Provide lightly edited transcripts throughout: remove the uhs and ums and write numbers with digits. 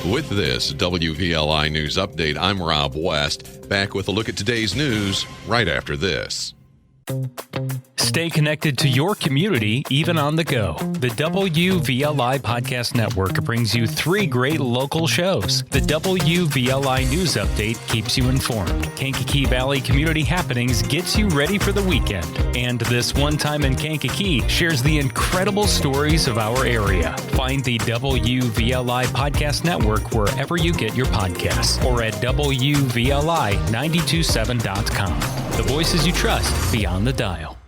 With this WVLI News Update, I'm Rob West, back with a look at today's news right after this. Stay connected to your community, even on the go. The WVLI Podcast Network brings you 3 great local shows. The WVLI News Update keeps you informed. Kankakee Valley Community Happenings gets you ready for the weekend. And This One Time in Kankakee shares the incredible stories of our area. Find the WVLI Podcast Network wherever you get your podcasts or at WVLI927.com. The voices you trust beyond the dial.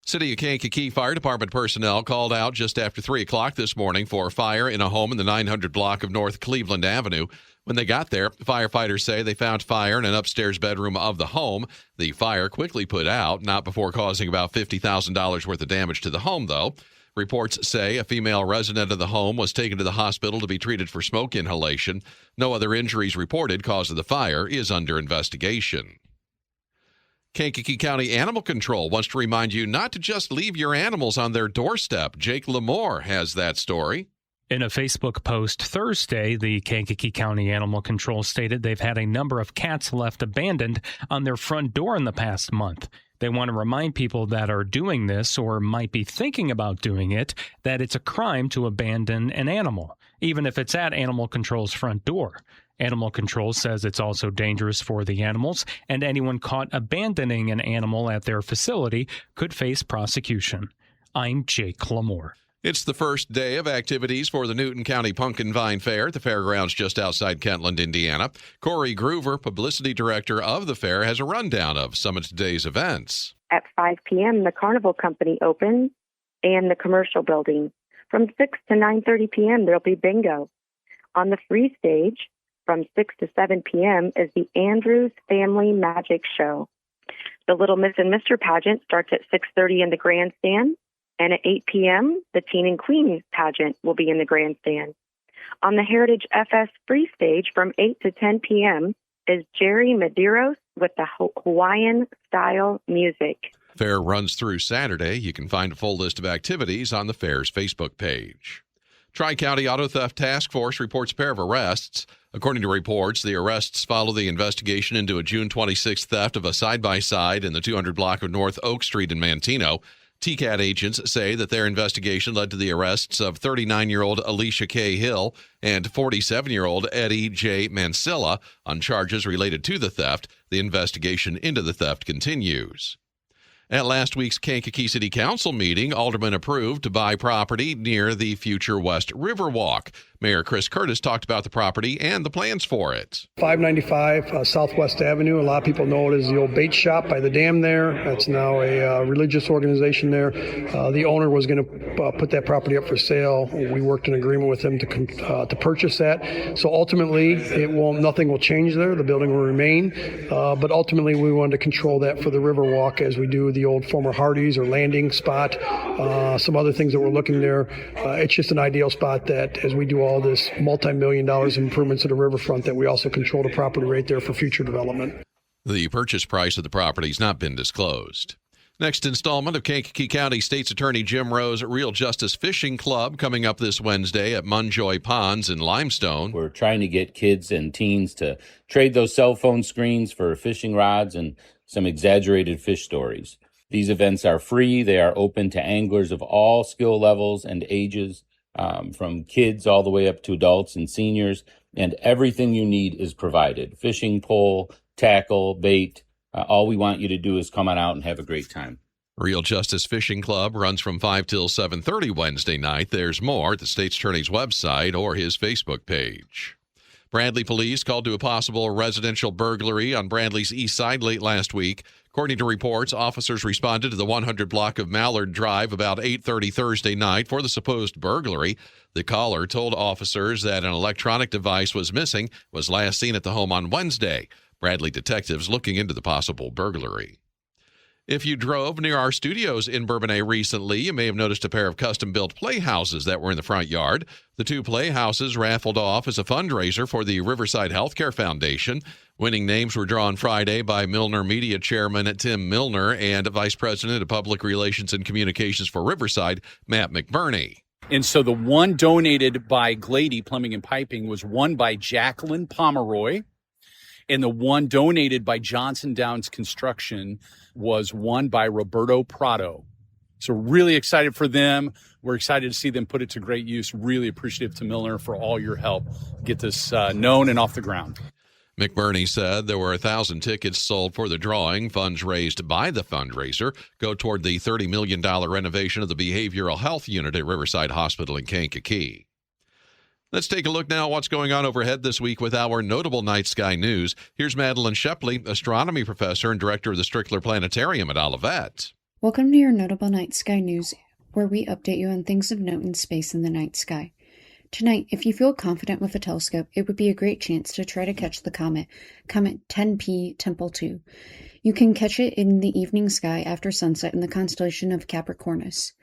City of Kankakee Fire Department personnel called out just after 3 o'clock this morning for a fire in a home in the 900 block of North Cleveland Avenue. When they got there, firefighters say they found fire in an upstairs bedroom of the home. The fire quickly put out, not before causing about $50,000 worth of damage to the home, though. Reports say a female resident of the home was taken to the hospital to be treated for smoke inhalation. No other injuries reported. Cause of the fire is under investigation. Kankakee County Animal Control wants to remind you not to just leave your animals on their doorstep. Jake Lamore has that story. In a Facebook post Thursday, the Kankakee County Animal Control stated they've had a number of cats left abandoned on their front door in the past month. They want to remind people that are doing this or might be thinking about doing it that it's a crime to abandon an animal, even if it's at Animal Control's front door. Animal Control says it's also dangerous for the animals, and anyone caught abandoning an animal at their facility could face prosecution. I'm Jake Lamore. It's the first day of activities for the Newton County Punkin Vine Fair at the fairgrounds just outside Kentland, Indiana. Corey Groover, publicity director of the fair, has a rundown of some of today's events. At 5 p.m., the Carnival Company opens and the commercial building. From 6 to 9:30 p.m., there'll be bingo. On the free stage, from 6 to 7 p.m. is the Andrews Family Magic Show. The Little Miss and Mr. pageant starts at 6:30 in the grandstand, and at 8 p.m., the Teen and Queen pageant will be in the grandstand. On the Heritage FS free stage from 8 to 10 p.m. is Jerry Medeiros with the Hawaiian-style music. Fair runs through Saturday. You can find a full list of activities on the fair's Facebook page. Tri-County Auto Theft Task Force reports a pair of arrests. According to reports, the arrests follow the investigation into a June 26th theft of a side-by-side in the 200 block of North Oak Street in Manteno. TCAT agents say that their investigation led to the arrests of 39-year-old Alicia K. Hill and 47-year-old Eddie J. Mansilla on charges related to the theft. The investigation into the theft continues. At last week's Kankakee City Council meeting, aldermen approved to buy property near the future West Riverwalk. Mayor Chris Curtis talked about the property and the plans for it. 595 Southwest Avenue. A lot of people know it as the old bait shop by the dam there. It's now a religious organization there. The owner was going to put that property up for sale. We worked an agreement with him to purchase that. So ultimately, nothing will change there. The building will remain. But ultimately, we wanted to control that for the Riverwalk as we do the old former Hardee's or landing spot. Some other things that we're looking there. It's just an ideal spot that as we do all this multi-million dollars improvements to the riverfront, that we also control the property right there for future development. The purchase price of the property has not been disclosed. Next installment of Kankakee County State's Attorney Jim Rowe's Real Justice Fishing Club coming up this Wednesday at Munjoy Ponds in Limestone. We're trying to get kids and teens to trade those cell phone screens for fishing rods and some exaggerated fish stories. These events are free. They are open to anglers of all skill levels and ages. From kids all the way up to adults and seniors, and everything you need is provided. Fishing pole, tackle, bait. All we want you to do is come on out and have a great time. Real Justice Fishing Club runs from 5 till 7:30 Wednesday night. There's more at the State's Attorney's website or his Facebook page. Bradley police called to a possible residential burglary on Bradley's east side late last week. According to reports, officers responded to the 100 block of Mallard Drive about 8:30 Thursday night for the supposed burglary. The caller told officers that an electronic device was missing, was last seen at the home on Wednesday. Bradley detectives looking into the possible burglary. If you drove near our studios in Bourbonnais recently, you may have noticed a pair of custom-built playhouses that were in the front yard. The 2 playhouses raffled off as a fundraiser for the Riverside Healthcare Foundation. Winning names were drawn Friday by Milner Media Chairman Tim Milner and Vice President of Public Relations and Communications for Riverside, Matt McBurney. And so the one donated by Glady Plumbing and Piping was won by Jacqueline Pomeroy. And the one donated by Johnson Downs Construction was won by Roberto Prado. So really excited for them. We're excited to see them put it to great use. Really appreciative to Milner for all your help. Get this known and off the ground. McBurney said there were 1,000 tickets sold for the drawing. Funds raised by the fundraiser go toward the $30 million renovation of the behavioral health unit at Riverside Hospital in Kankakee. Let's take a look now at what's going on overhead this week with our notable night sky news. Here's Madeline Shepley, astronomy professor and director of the Strickler Planetarium at Olivet. Welcome to your notable night sky news, where we update you on things of note in space in the night sky. Tonight, if you feel confident with a telescope, it would be a great chance to try to catch the comet 10P Tempel 2. You can catch it in the evening sky after sunset in the constellation of Capricornus.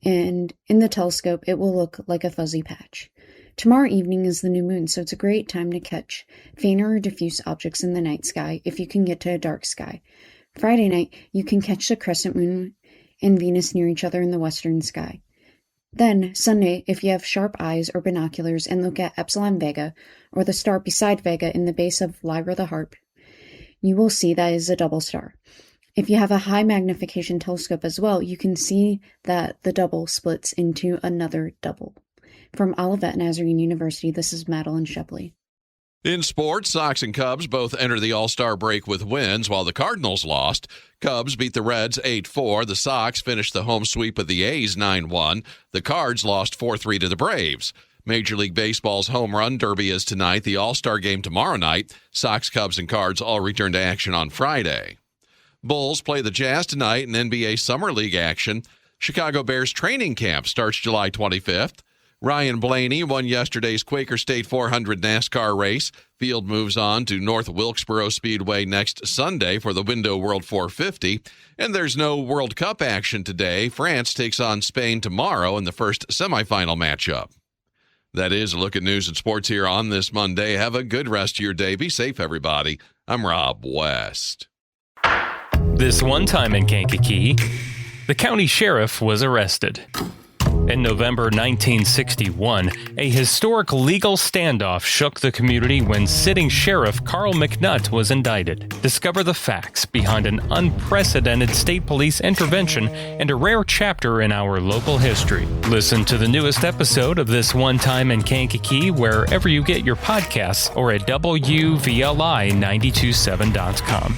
And in the telescope, it will look like a fuzzy patch. Tomorrow evening is the new moon, so it's a great time to catch fainter or diffuse objects in the night sky if you can get to a dark sky. Friday night, you can catch the crescent moon and Venus near each other in the western sky. Then, Sunday, if you have sharp eyes or binoculars and look at Epsilon Vega, or the star beside Vega in the base of Lyra the Harp, you will see that is a double star. If you have a high magnification telescope as well, you can see that the double splits into another double. From Olivet Nazarene University, this is Madeline Shepley. In sports, Sox and Cubs both enter the All-Star break with wins, while the Cardinals lost. Cubs beat the Reds 8-4. The Sox finished the home sweep of the A's 9-1. The Cards lost 4-3 to the Braves. Major League Baseball's Home Run Derby is tonight. The All-Star game tomorrow night. Sox, Cubs, and Cards all return to action on Friday. Bulls play the Jazz tonight in NBA Summer League action. Chicago Bears training camp starts July 25th. Ryan Blaney won yesterday's Quaker State 400 NASCAR race. Field moves on to North Wilkesboro Speedway next Sunday for the Window World 450. And there's no World Cup action today. France takes on Spain tomorrow in the first semifinal matchup. That is a look at news and sports here on this Monday. Have a good rest of your day. Be safe, everybody. I'm Rob West. This one time in Kankakee, the county sheriff was arrested. In November 1961, a historic legal standoff shook the community when sitting Sheriff Carl McNutt was indicted. Discover the facts behind an unprecedented state police intervention and a rare chapter in our local history. Listen to the newest episode of This One Time in Kankakee wherever you get your podcasts or at WVLI927.com.